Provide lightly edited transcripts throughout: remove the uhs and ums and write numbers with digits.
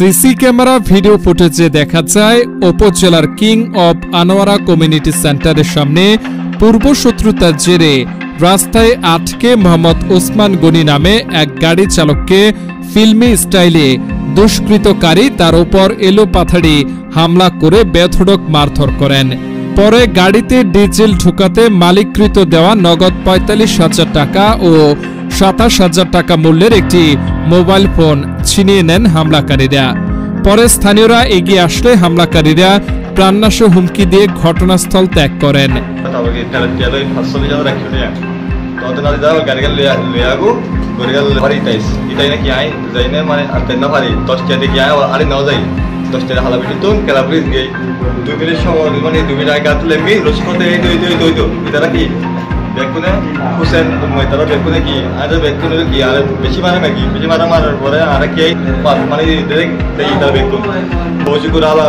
CC camera video ফুটেজে দেখা যায় উপজেলার কিং অব আনোয়ারা কমিউনিটি সেন্টারের সামনে পূর্বশত্রুতার জেরে রাস্তায় আটকে মোহাম্মদ ওসমান গনি নামে এক গাড়ি চালককে ফিল্মি স্টাইলে দুষ্কৃতকারী তার উপর এলোপাথাড়ি হামলা করে বেধড়ক মারধর করেন। পরে গাড়িতে ডিজেল ঢুকাতে মালিককৃত দেওয়া নগদ ৪৫,০০০ টাকা ও ২৭,০০০ টাকা মূল্যের একটি মোবাইল ফোন ছিনিয়ে নেন হামলাকারীরা। পরে স্থানীয়রা এগিয়ে আসলে হামলাকারীরা প্রাণনাশ হুমকি দিয়ে ঘটনাস্থল ত্যাগ করেন। বেকুনে হুসেন তারা বেকুনে কি আজ বেকুনে কি আর বেশি নাকি বেশি মারার পরে আর কি মানে তারা বেকুন বসে করে আলা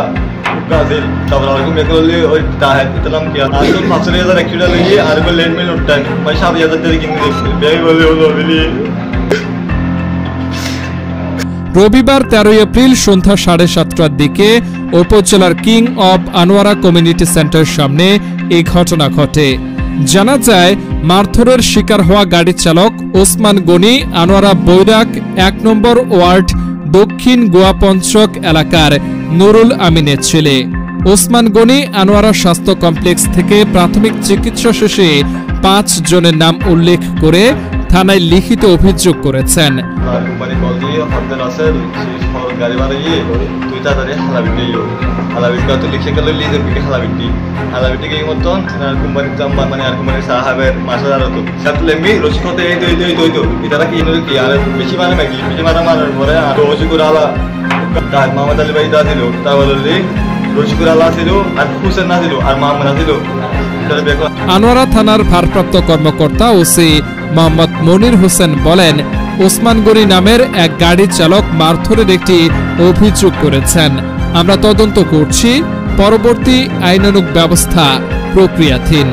ব্রাজিল তারপর আর বেকুলে ওই তাহলাম কি আর ৫০,০০০ একটুটা লেগে আর লেন মিল উঠতেন মানে ৭০০০ টাকা কিনতে বেই বলে হলো বলি। রবিবার ১৩ এপ্রিল সন্ধ্যা ৭:৩০টার দিকে উপজেলার কিং অব আনোয়ারা কমিউনিটি সেন্টারের সামনে এই ঘটনা ঘটে। জানা যায় মারধরের শিকার হওয়া গাড়ি চালক ওসমান গনি আনোয়ারা বৈরাক ১ নম্বর ওয়ার্ড দক্ষিণ গোয়াপঞ্চক এলাকার নুরুল আমিনের ছেলে। ওসমান গনি আনোয়ারা স্বাস্থ্য কমপ্লেক্স থেকে প্রাথমিক চিকিৎসা শেষে ৫ জনের নাম উল্লেখ করে থানায় লিখিত অভিযোগ করেছেন। আনোয়ারা থানার ভারপ্রাপ্ত কর্মকর্তা ওসি মোহাম্মদ মনির হোসেন বলেন, ওসমান গনি নামের এক গাড়ি চালক মারধরের একটি অভিযোগ করেছেন। আমরা তদন্ত করছি, পরবর্তী আইনানুগ ব্যবস্থা প্রক্রিয়াধীন।